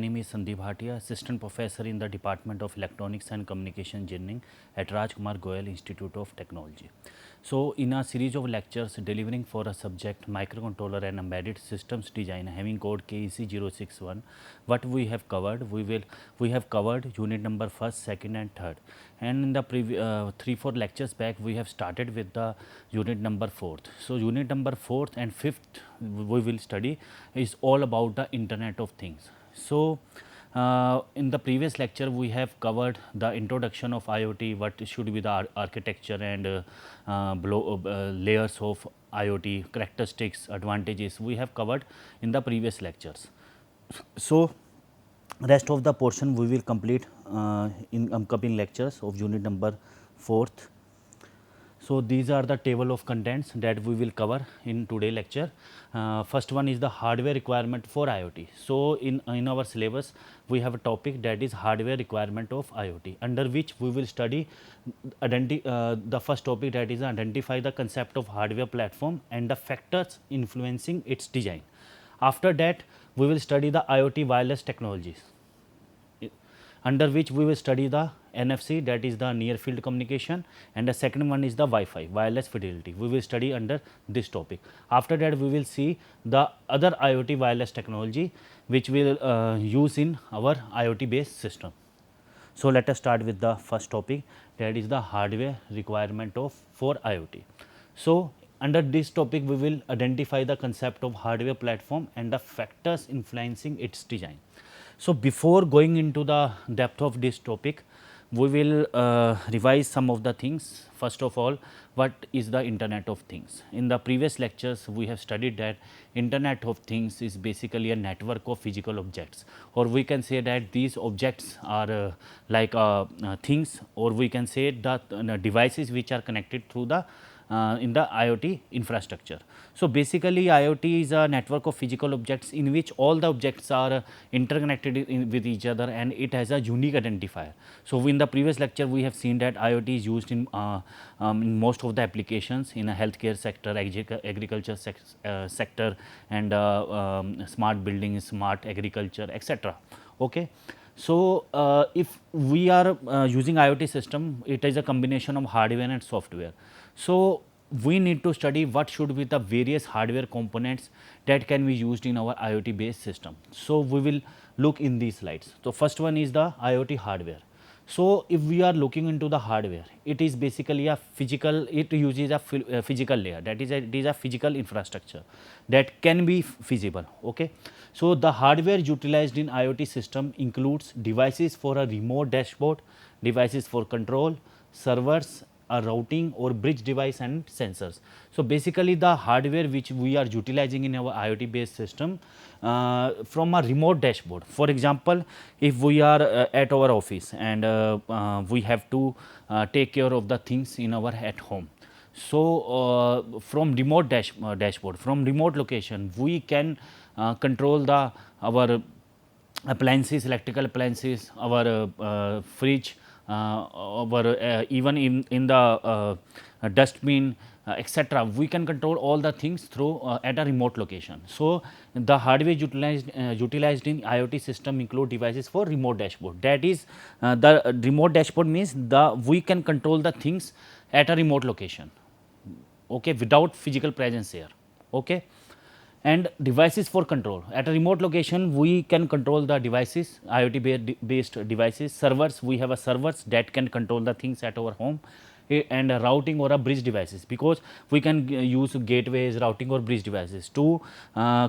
name is Sandeep Bhatia, Assistant Professor in the Department of Electronics and Communication Engineering at Rajkumar Goyal Institute of Technology. So, in a series of lectures delivering for a subject Microcontroller and Embedded Systems Design having code KEC 061, what we have covered, we have covered unit number first, second and third, and in the 3-4 lectures back we have started with the unit number fourth. So, unit number fourth and fifth we will study is all about the Internet of Things. So, in the previous lecture we have covered the introduction of IoT, what should be the architecture and layers of IoT, characteristics, advantages we have covered in the previous lectures. So, rest of the portion we will complete in upcoming lectures of unit number 4th. So, these are the table of contents that we will cover in today lecture. First one is the hardware requirement for IoT. So, in our syllabus we have a topic that is hardware requirement of IoT, under which we will study the first topic, that is identify the concept of hardware platform and the factors influencing its design. After that we will study the IoT wireless technologies, under which we will study the NFC, that is the near field communication, and the second one is the Wi-Fi, wireless fidelity. We will study under this topic. After that we will see the other IoT wireless technology which we will use in our IoT based system. So, let us start with the first topic, that is the hardware requirement for IoT. So, under this topic we will identify the concept of hardware platform and the factors influencing its design. So, before going into the depth of this topic, we will revise some of the things. First of all, what is the Internet of Things? In the previous lectures we have studied that Internet of Things is basically a network of physical objects, or we can say that these objects are like things, or we can say that devices which are connected through the in the IoT infrastructure. So, basically IoT is a network of physical objects in which all the objects are interconnected with each other and it has a unique identifier. So, in the previous lecture we have seen that IoT is used in most of the applications in a healthcare sector, agriculture sector, and smart buildings, smart agriculture, etc. Okay. So, if we are using IoT system, it is a combination of hardware and software. So, we need to study what should be the various hardware components that can be used in our IoT based system. So, we will look in these slides. So, first one is the IoT hardware. So, if we are looking into the hardware, it is basically a physical, it uses a physical layer, that is it is a physical infrastructure that can be feasible. Okay. So, the hardware utilized in IoT system includes devices for a remote dashboard, devices for control, servers, a routing or bridge device and sensors. So, basically the hardware which we are utilizing in our IoT based system from a remote dashboard. For example, if we are at our office and we have to take care of the things in our at home. So, from remote dashboard, from remote location, we can control the our appliances, electrical appliances, our fridge, our even in the dustbin, etc. We can control all the things through at a remote location. So, the hardware utilized in IoT system include devices for remote dashboard. That is the remote dashboard means we can control the things at a remote location, okay, without physical presence here. Okay. And devices for control, at a remote location we can control the devices, IoT based devices. Servers, we have a servers that can control the things at our home, and a routing or a bridge devices, because we can use gateways, routing or bridge devices to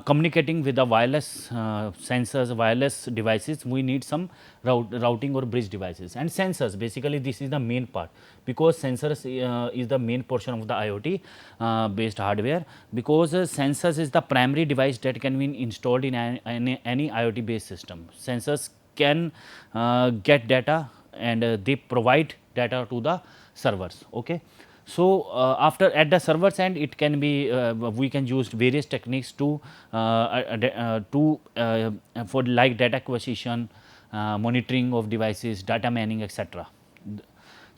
communicating with the wireless sensors, wireless devices. We need some routing or bridge devices. And sensors, basically this is the main part, because sensors is the main portion of the IoT based hardware, because sensors is the primary device that can be installed in any IoT based system. Sensors can get data and they provide data to the servers. Okay. So, after at the servers end, it can be we can use various techniques to for like data acquisition, monitoring of devices, data mining, etc.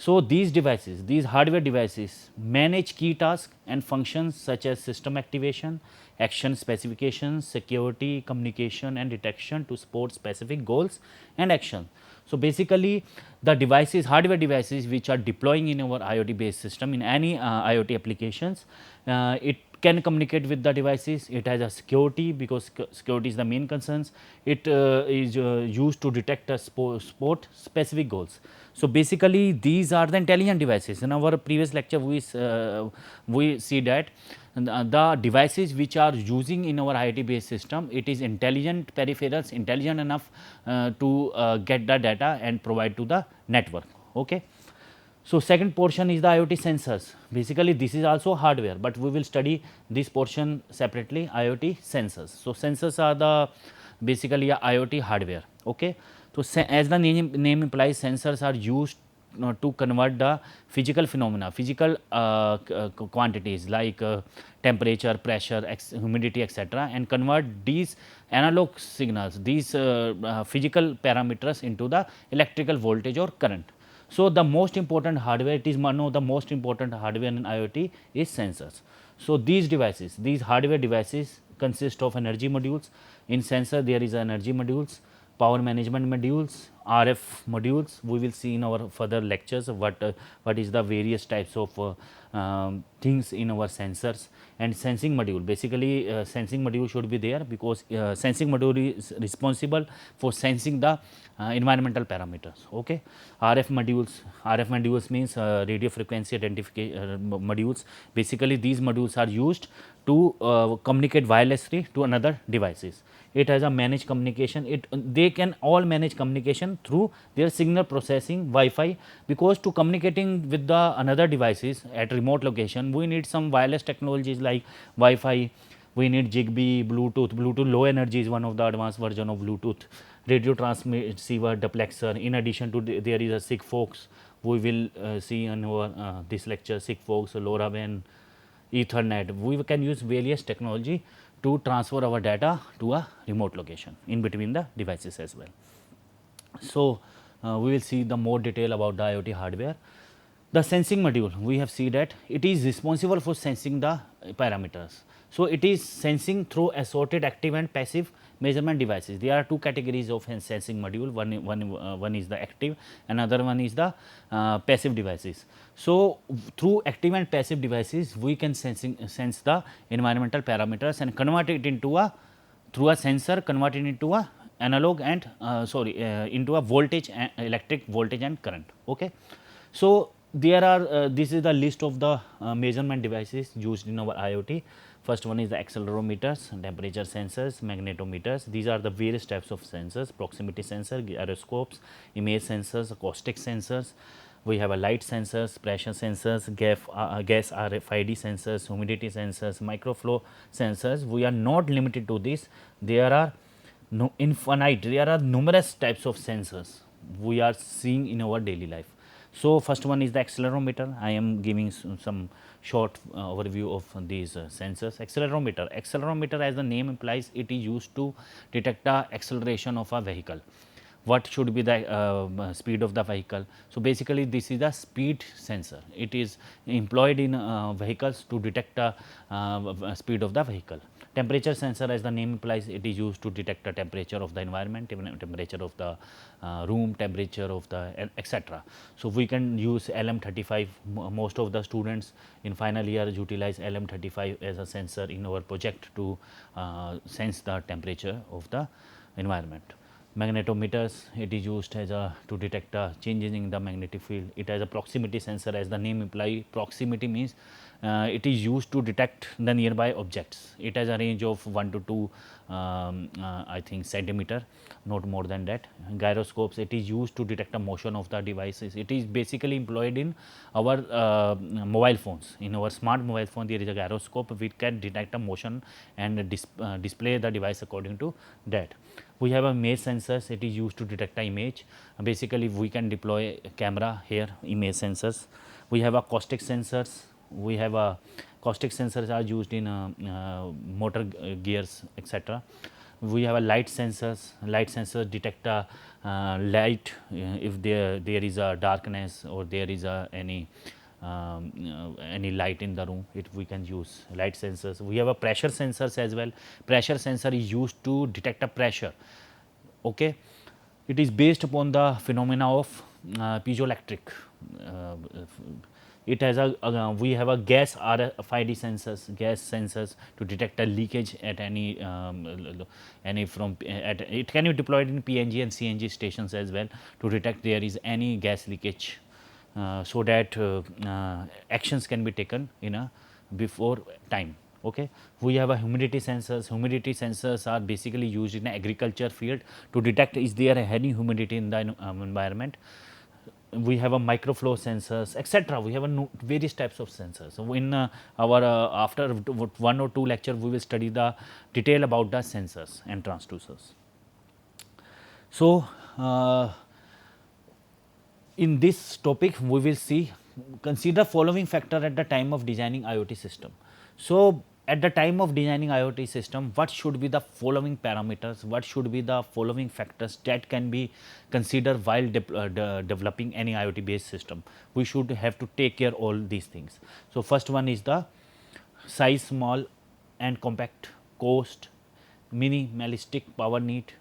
So these hardware devices manage key tasks and functions such as system activation, action specifications, security, communication and detection to support specific goals and action. So basically the devices, hardware devices which are deploying in our IoT based system in any IoT applications, it can communicate with the devices. It has a security because security is the main concerns. It is used to detect a sport specific goals. So basically these are the intelligent devices. In our previous lecture we see that the devices which are using in our IoT based system, it is intelligent peripherals, intelligent enough to get the data and provide to the network. Okay. So second portion is the IoT sensors. Basically this is also hardware, but we will study this portion separately, IoT sensors. So sensors are the basically a IoT hardware. Okay. So as the name implies, sensors are used to convert the physical phenomena, physical quantities like temperature, pressure, humidity, etc., and convert these analog signals, these physical parameters into the electrical voltage or current. So the most important hardware, it is one of the most important hardware in IoT is sensors. So these devices, these hardware devices consist of energy modules. In sensor there is energy modules, power management modules, RF modules. We will see in our further lectures what is the various types of things in our sensors, and sensing module. Basically sensing module should be there because sensing module is responsible for sensing the environmental parameters. Okay. RF modules means radio frequency identification modules. Basically these modules are used to communicate wirelessly to another devices. It has a managed communication. They can all manage communication through their signal processing Wi-Fi, because to communicating with the another devices at remote location we need some wireless technologies like Wi-Fi. We need Zigbee, Bluetooth low energy is one of the advanced version of Bluetooth, radio transceiver, duplexer. In addition to there is a Sigfox. We will see in our this lecture Sigfox, LoRaWAN, Ethernet. We can use various technology to transfer our data to a remote location in between the devices as well. So we will see the more detail about the IoT hardware. The sensing module, we have seen that it is responsible for sensing the parameters. So it is sensing through assorted active and passive measurement devices. There are two categories of sensing module. One is the active, another one is the passive devices. So through active and passive devices we can sense the environmental parameters and convert it into a, through a sensor, convert it into a analog and into a voltage, electric voltage and current. Okay. So there are this is the list of the measurement devices used in our IoT. First one is the accelerometers, temperature sensors, magnetometers. These are the various types of sensors: proximity sensor, gyroscopes, image sensors, acoustic sensors. We have a light sensors, pressure sensors, gas RFID sensors, humidity sensors, microflow sensors. We are not limited to this. There are there are numerous types of sensors we are seeing in our daily life. So first one is the accelerometer. I am giving some short overview of these sensors. Accelerometer as the name implies, it is used to detect the acceleration of a vehicle. What should be the speed of the vehicle. So basically this is the speed sensor. It is employed in vehicles to detect the speed of the vehicle. Temperature sensor, as the name implies, it is used to detect the temperature of the environment, temperature of the room, temperature of the etc. So we can use LM35. Most of the students in final year utilize LM35 as a sensor in our project to sense the temperature of the environment. Magnetometers, it is used as a to detect changes in the magnetic field. It has a proximity sensor, as the name implies. Proximity means it is used to detect the nearby objects. It has a range of 1 to 2 I think centimeter, not more than that. Gyroscopes, it is used to detect the motion of the devices. It is basically employed in our mobile phones. In our smart mobile phone there is a gyroscope which can detect the motion and display the device according to that. We have a image sensors. It is used to detect the image. Basically we can deploy a camera here, image sensors. We have acoustic sensors. We have a caustic sensors are used in motor gears, etc. We have a light sensors. Light sensors detect a light if there is a darkness or there is a any light in the room. We can use light sensors. We have a pressure sensors as well. Pressure sensor is used to detect a pressure. Okay, it is based upon the phenomena of piezoelectric. Uh, it has we have a gas RFID sensors, gas sensors to detect a leakage at any from at it can be deployed in PNG and CNG stations as well to detect there is any gas leakage, so that actions can be taken in a before time. Okay. We have a humidity sensors. Humidity sensors are basically used in agriculture field to detect is there any humidity in the environment. We have a microflow sensors, etc. We have a various types of sensors. So in our after one or two lecture we will study the detail about the sensors and transducers. So in this topic we will see, consider following factor at the time of designing IoT system. So at the time of designing IoT system, what should be the following parameters, what should be the following factors that can be considered while developing any IoT based system. We should have to take care all these things. So first one is the size small and compact, cost, minimalistic power need,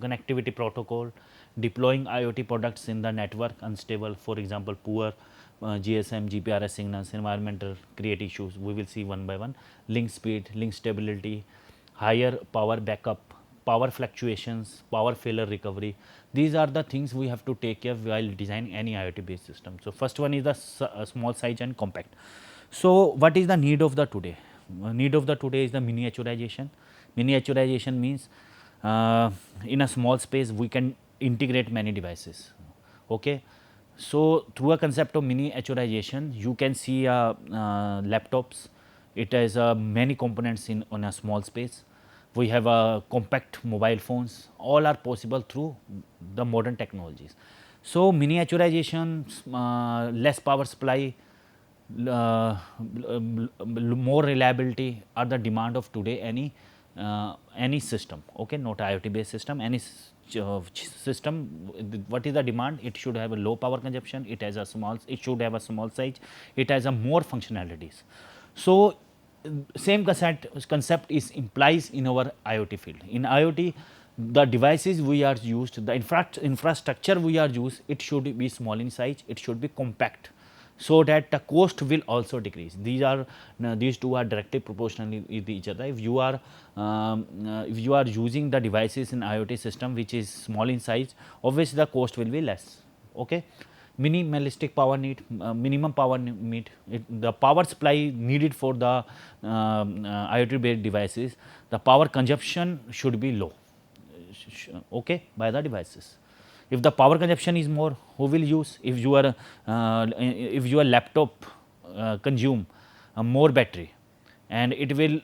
connectivity protocol, deploying IoT products in the network unstable, for example, poor GSM, GPRS signals, environmental create issues. We will see one by one. Link speed, link stability, higher power backup, power fluctuations, power failure recovery. These are the things we have to take care while designing any IoT based system. So first one is the small size and compact. So what is the need of the today? Need of the today is the miniaturization. Miniaturization means in a small space we can integrate many devices. Okay. So through a concept of miniaturization, you can see laptops. It has many components in on a small space. We have compact mobile phones. All are possible through the modern technologies. So miniaturization, less power supply, more reliability are the demand of today any system. Okay, not IoT based system, any system. What is the demand? It should have a low power consumption, it has a small, it should have a small size, it has a more functionalities. So same concept is implies in our IoT field. In IoT, the devices we are used, the infrastructure we are used, it should be small in size, it should be compact, so that the cost will also decrease. These two are directly proportional with each other. If you are using the devices in IoT system which is small in size, obviously the cost will be less. Okay. Minimalistic power need, minimum power need, the power supply needed for the IoT based devices, the power consumption should be low, okay, by the devices. If the power consumption is more, who will use? If your laptop consume more battery and it will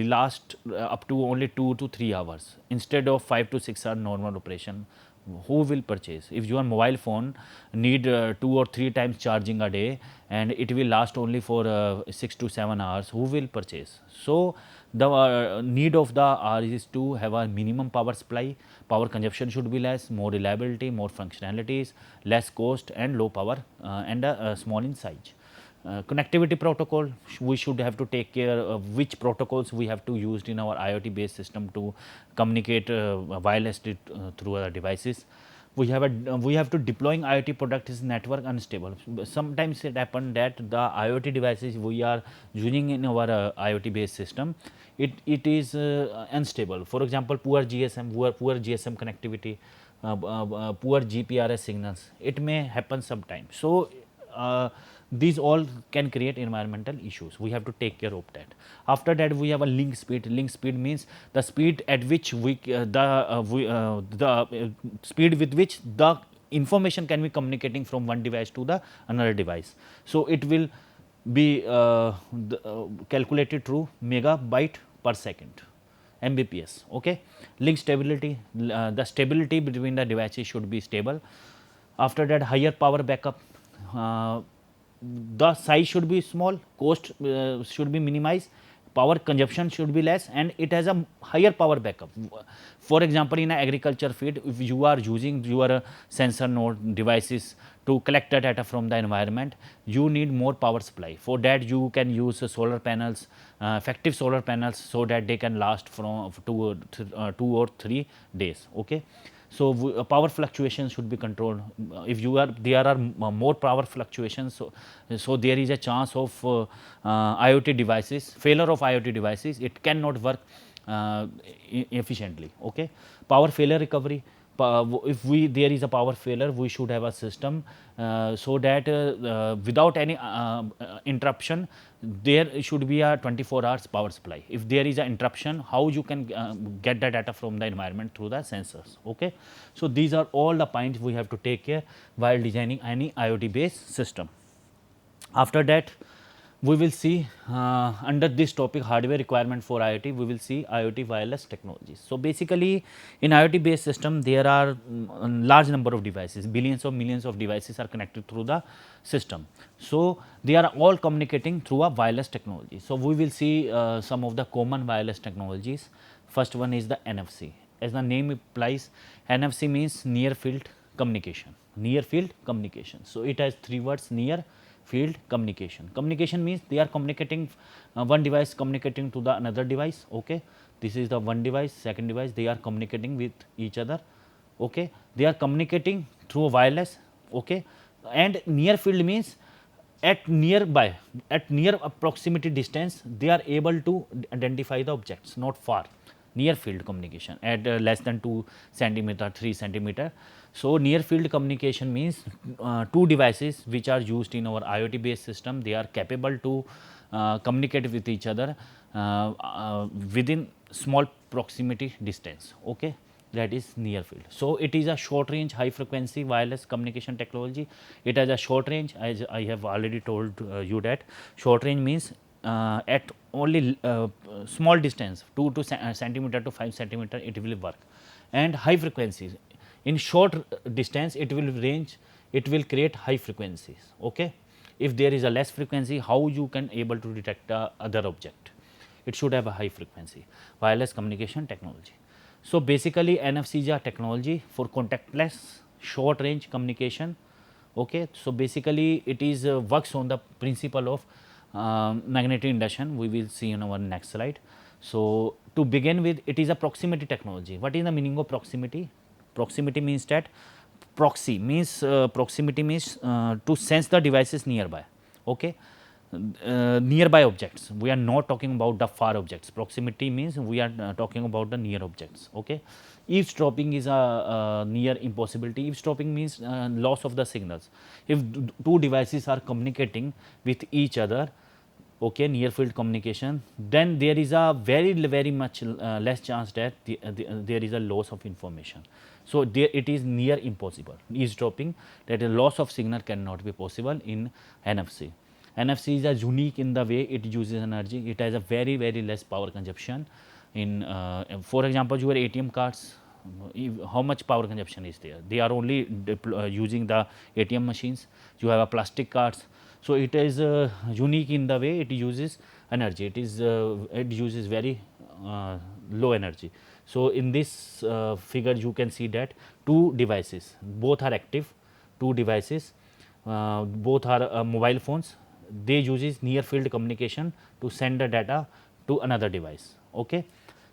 last up to only 2 to 3 hours instead of 5 to 6 hour normal operation, who will purchase? If your mobile phone need 2 or 3 times charging a day and it will last only for 6 to 7 hours, who will purchase? So the need of the R is to have a minimum power supply, power consumption should be less, more reliability, more functionalities, less cost and low power and small in size. Connectivity protocol, we should have to take care of which protocols we have to use in our IoT based system to communicate wirelessly through our devices. We have to deploying IoT product is network unstable. Sometimes it happen that the IoT devices we are using in our IoT based system, it is unstable. For example, poor GSM connectivity, poor GPRS signals, it may happen sometimes. So these all can create environmental issues. We have to take care of that. After that, we have a link speed. Link speed means the speed at which the speed with which the information can be communicating from one device to the another device. So it will be calculated through megabyte per second, Mbps. Okay. Link stability, the stability between the devices should be stable. After that, higher power backup. The size should be small, cost should be minimized, power consumption should be less, and it has a higher power backup. For example, in an agriculture field, if you are using your sensor node devices to collect the data from the environment, you need more power supply. For that, you can use solar panels, effective solar panels, so that they can last from 2 or 3 days. Okay. So, power fluctuations should be controlled. If you are there are more power fluctuations, so there is a chance of IoT devices, failure of IoT devices, it cannot work efficiently. Okay. Power failure recovery. If there is a power failure, we should have a system so that without any interruption, there should be a 24 hours power supply. If there is an interruption, how you can get the data from the environment through the sensors. Okay. So, these are all the points we have to take care while designing any IoT based system. After that, we will see under this topic, hardware requirement for IoT, we will see IoT wireless technologies. So, basically in IoT based system, there are large number of devices, billions of millions of devices are connected through the system. So, they are all communicating through a wireless technology. So, we will see some of the common wireless technologies. First one is the NFC. As the name implies, NFC means near field communication, near field communication. So, it has 3 words: near field communication. Communication means they are communicating, one device communicating to the another device. Okay. This is the one device, second device, they are communicating with each other. Okay. They are communicating through wireless. Okay. And near field means at nearby, at near proximity distance, they are able to identify the objects, not far. Near field communication at less than 2 centimeter, 3 centimeter. So, near field communication means 2 devices which are used in our IoT based system, they are capable to communicate with each other within small proximity distance. Okay. That is near field. So, it is a short range high frequency wireless communication technology. It has a short range, as I have already told you that short range means at only small distance, 2 to centimeter to 5 centimeter, it will work. And high frequencies, in short distance it will range, it will create high frequencies. Okay. If there is a less frequency, how you can able to detect other object? It should have a high frequency wireless communication technology. So, basically NFC is a technology for contactless short range communication. Okay. So, basically it is works on the principle of magnetic induction, we will see in our next slide. So, to begin with, it is a proximity technology. What is the meaning of proximity? Proximity means that proximity means to sense the devices nearby. Okay. Nearby objects, we are not talking about the far objects. Proximity means we are talking about the near objects. Okay. Eavesdropping is a near impossibility. Eavesdropping means loss of the signals. If 2 devices are communicating with each other, okay, near field communication, then there is a very much less chance that there is a loss of information. So, there it is near impossible. Eavesdropping, that a loss of signal cannot be possible in NFC. NFC is a unique in the way it uses energy. It has a very less power consumption. In for example, your ATM cards, how much power consumption is there? They are only using the ATM machines. You have a plastic cards. So, it is unique in the way it uses energy. It is it uses very low energy. So, in this figure you can see that 2 devices, both are active, 2 devices, both are mobile phones, they uses near field communication to send the data to another device. Okay.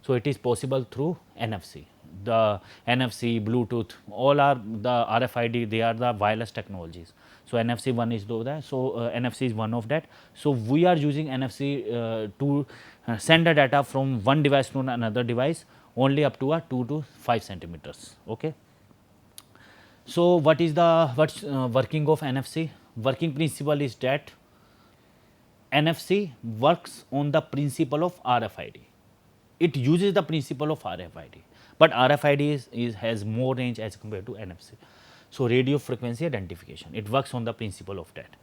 So, it is possible through NFC. The NFC, Bluetooth, all are the RFID, they are the wireless technologies. So, NFC one is that. So, NFC is one of that. So, we are using NFC to send the data from one device to another device only up to a 2 to 5 centimeters. Okay. So, what is the working of NFC? Working principle is that NFC works on the principle of RFID. It uses the principle of RFID, but RFID has more range as compared to NFC. So, radio frequency identification, it works on the principle of that.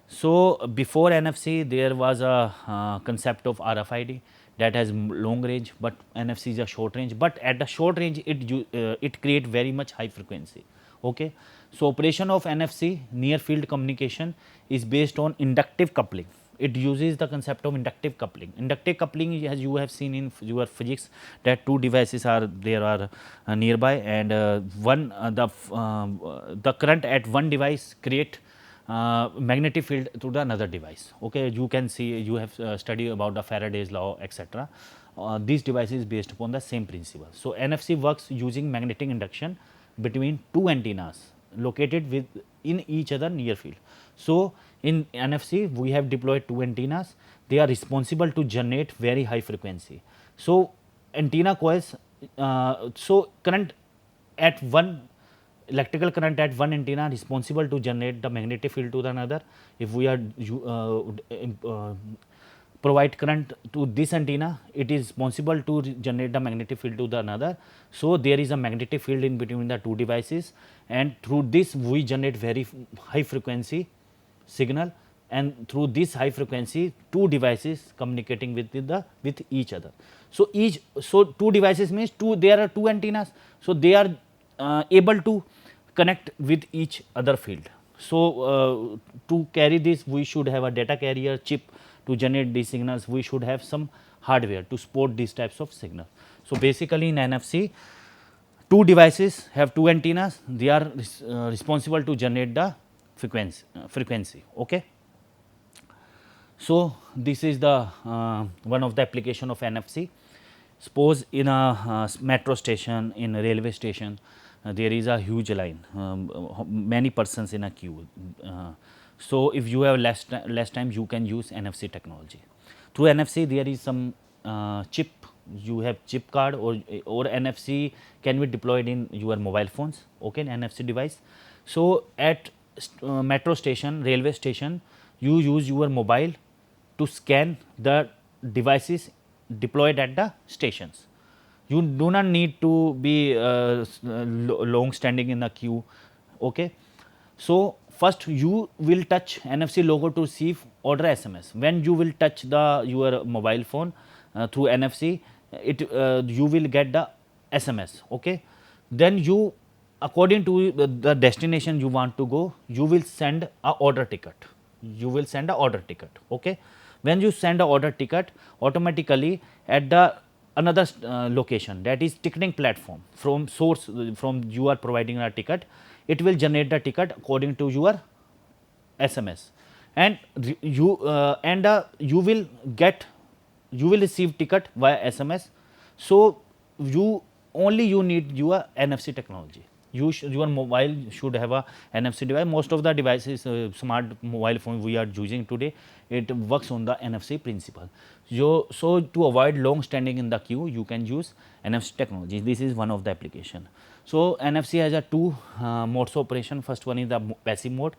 So, before NFC there was a concept of RFID that has long range, but NFC is a short range, but at the short range it create very much high frequency. Okay. So, operation of NFC near field communication is based on inductive coupling. it uses the concept of inductive coupling. Inductive coupling, as you have seen in your physics, that two devices are there are nearby, and the current at one device create magnetic field to the another device. Okay, you can see, you have studied about the Faraday's law, etc. These devices based upon the same principle. So, NFC works using magnetic induction between two antennas located within each other near field. So, in NFC we have deployed two antennas, they are responsible to generate very high frequency. So, antenna coils, so current at one, electrical current at one antenna responsible to generate the magnetic field to the another. If we are provide current to this antenna, it is responsible to generate the magnetic field to the another. So, there is a magnetic field in between the two devices, and through this we generate very high frequency signal, and through this high frequency two devices communicating with each other. So, two devices means there are two antennas. So, they are able to connect with each other field. So, to carry this we should have a data carrier chip to generate these signals. We should have some hardware to support these types of signals. So, basically in NFC two devices have two antennas, they are responsible to generate the frequency. Okay. So, this is the one of the application of NFC. Suppose in a metro station, in a railway station, there is a huge line, many persons in a queue. So, if you have less time, you can use NFC technology. Through NFC there is some chip, you have chip card, or NFC can be deployed in your mobile phones, okay, NFC device. So, at metro station, railway station, you use your mobile to scan the devices deployed at the stations. You do not need to be long standing in the queue. Okay. So, first you will touch NFC logo to receive order SMS. When you will touch your mobile phone through NFC, you will get the SMS. Okay. Then you, according to the destination you want to go, you will send a order ticket. You will send a order ticket. Okay. When you send a order ticket, automatically at the another location, that is ticketing platform, from source, from you are providing a ticket, it will generate the ticket according to your SMS, and you will receive ticket via SMS. So, you need your NFC technology. Your mobile should have a NFC device. Most of the devices, smart mobile phone we are using today, it works on the NFC principle. So, to avoid long standing in the queue, you can use NFC technology. This is one of the application. So, NFC has a two modes of operation. First one is the passive mode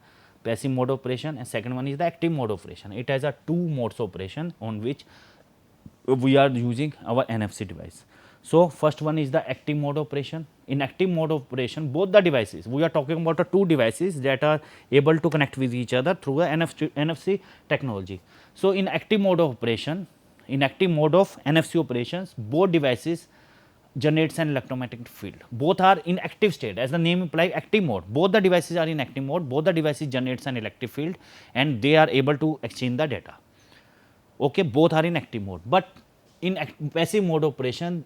operation, and second one is the active mode operation. It has a two modes of operation on which we are using our NFC device. So, first one is the active mode operation. In active mode operation, both the devices, we are talking about the two devices that are able to connect with each other through a NFC technology. So, in active mode of operation, in active mode of NFC operations, both devices generates an electromagnetic field. Both are in active state, as the name implies, active mode. Both the devices are in active mode, both the devices generates an electric field, and they are able to exchange the data. Okay, both are in active mode, but in passive mode operation,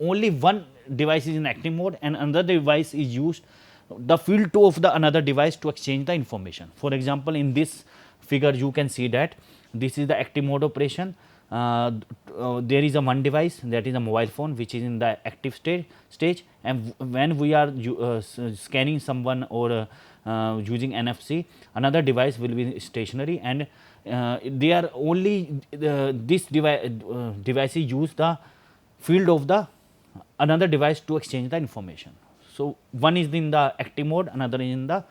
only one device is in active mode and another device is used the field of the another device to exchange the information. For example, in this figure you can see that this is the active mode operation. There is a one device, that is a mobile phone, which is in the active stage, and when we are scanning someone or using NFC, another device will be stationary, and they are only this devices use the field of the another device to exchange the information. So, one is in the active mode, another is in the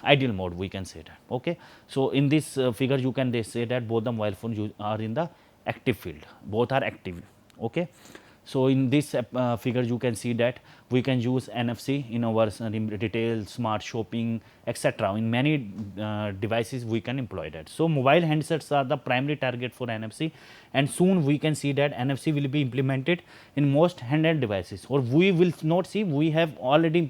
ideal mode, we can say that. Okay. So, in this figure you can say that both the mobile phones are in the active field, both are active. Okay. So in this figure you can see that we can use NFC in our retail, smart shopping, etc. In many devices we can employ that. So mobile handsets are the primary target for NFC, and soon we can see that NFC will be implemented in most handheld devices, or we will not see, we have already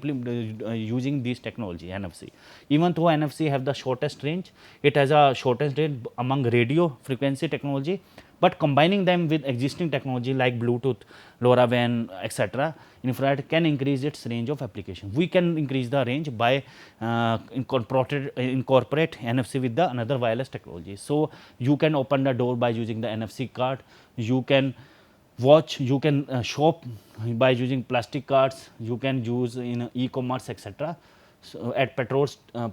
using this technology NFC. Even though NFC have the shortest range, it has a shortest range among radio frequency technology, but combining them with existing technology like Bluetooth, LoRaWAN, etc., infrared can increase its range of application. We can increase the range by incorporate NFC with the another wireless technology. So you can open the door by using the NFC card. You can watch, you can shop by using plastic cards. You can use in e-commerce, etc. So at petrol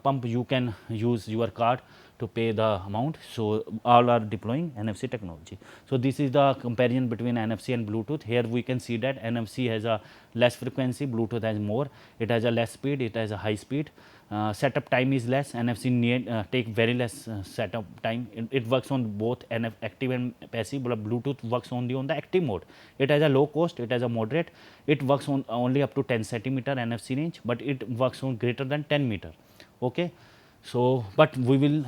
pump you can use your card to pay the amount. So all are deploying NFC technology. So this is the comparison between NFC and Bluetooth. Here we can see that NFC has a less frequency, Bluetooth has more. It has a less speed, it has a high speed. Setup time is less. NFC need take very less setup time. It works on both active and passive, but Bluetooth works only on the active mode. It has a low cost, it has a moderate. It works on only up to 10 centimeter NFC range, but it works on greater than 10 meter. Okay. So, but we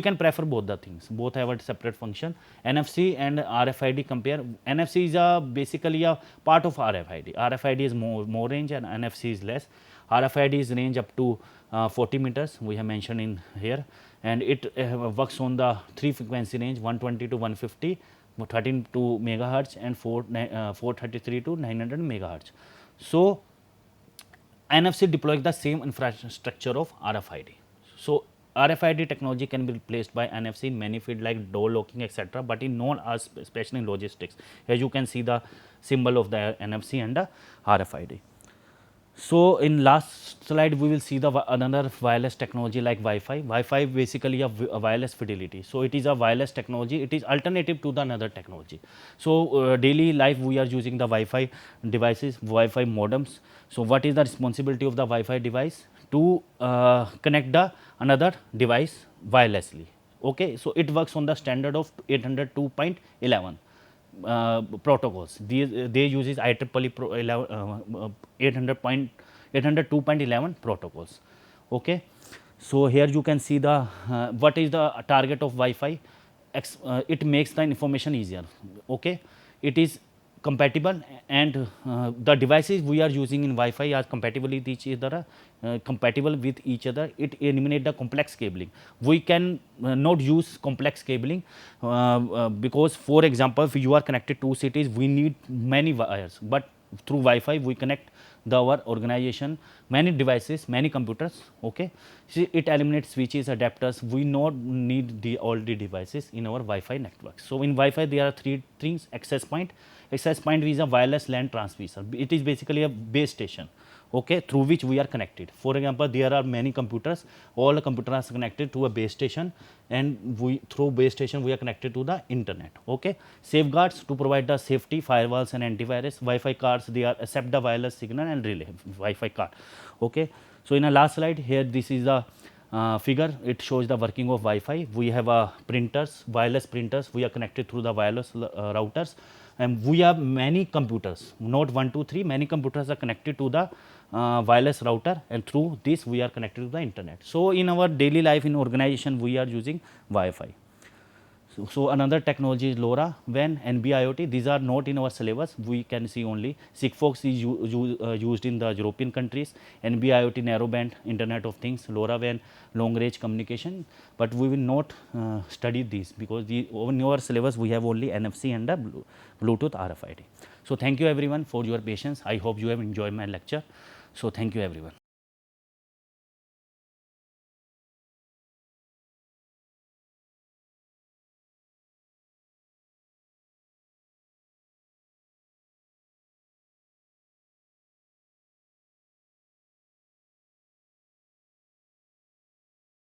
can prefer both the things. Both have a separate function. NFC and RFID compare. NFC is basically a part of RFID. RFID is more range and NFC is less. RFID is range up to 40 meters. We have mentioned in here, and it works on the 3 frequency range, 120 to 150, 13 to megahertz, and 433 to 900 megahertz. So NFC deploys the same infrastructure of RFID. So RFID technology can be replaced by NFC in many fields like door locking, etc., but in not as, especially in logistics. Here you can see the symbol of the NFC and the RFID. So in last slide we will see the another wireless technology like Wi-Fi. Wi-Fi basically a wireless fidelity. So it is a wireless technology. It is alternative to the another technology. So daily life we are using the Wi-Fi devices, Wi-Fi modems. So what is the responsibility of the Wi-Fi device? To connect the another device wirelessly. Okay. So it works on the standard of 802.11. Protocols. They uses IEEE 802.11 protocols. Okay. So here you can see the what is the target of Wi-Fi. It makes the information easier. Okay. It is compatible, and the devices we are using in Wi-Fi are compatible with each other. It eliminates the complex cabling. We can not use complex cabling because, for example, if you are connected to cities, we need many wires, but through Wi-Fi we connect our organization, many devices, many computers. Okay. See, it eliminates switches, adapters. We not need all the devices in our Wi-Fi network. So in Wi-Fi there are 3 things: access point. Access point is a wireless LAN transmitter. It is basically a base station, okay, through which we are connected. For example, there are many computers. All the computers are connected to a base station, and through base station we are connected to the internet. Okay. Safeguards to provide the safety, firewalls and antivirus. Wi-Fi cards, they are accept the wireless signal and relay Wi-Fi card. Okay. So in a last slide here, this is the figure. It shows the working of Wi-Fi. We have printers, wireless printers. We are connected through the wireless routers, and we have many computers, not 1, 2, 3. Many computers are connected to the wireless router, and through this we are connected to the internet. So in our daily life in organization we are using Wi-Fi. So another technology is LoRaWAN and IoT. These are not in our syllabus. We can see only Sigfox is used in the European countries, and IoT narrowband Internet of Things, LoRaWAN long range communication. But we will not study these because in our syllabus we have only NFC and the Bluetooth RFID. So thank you everyone for your patience. I hope you have enjoyed my lecture. So thank you everyone.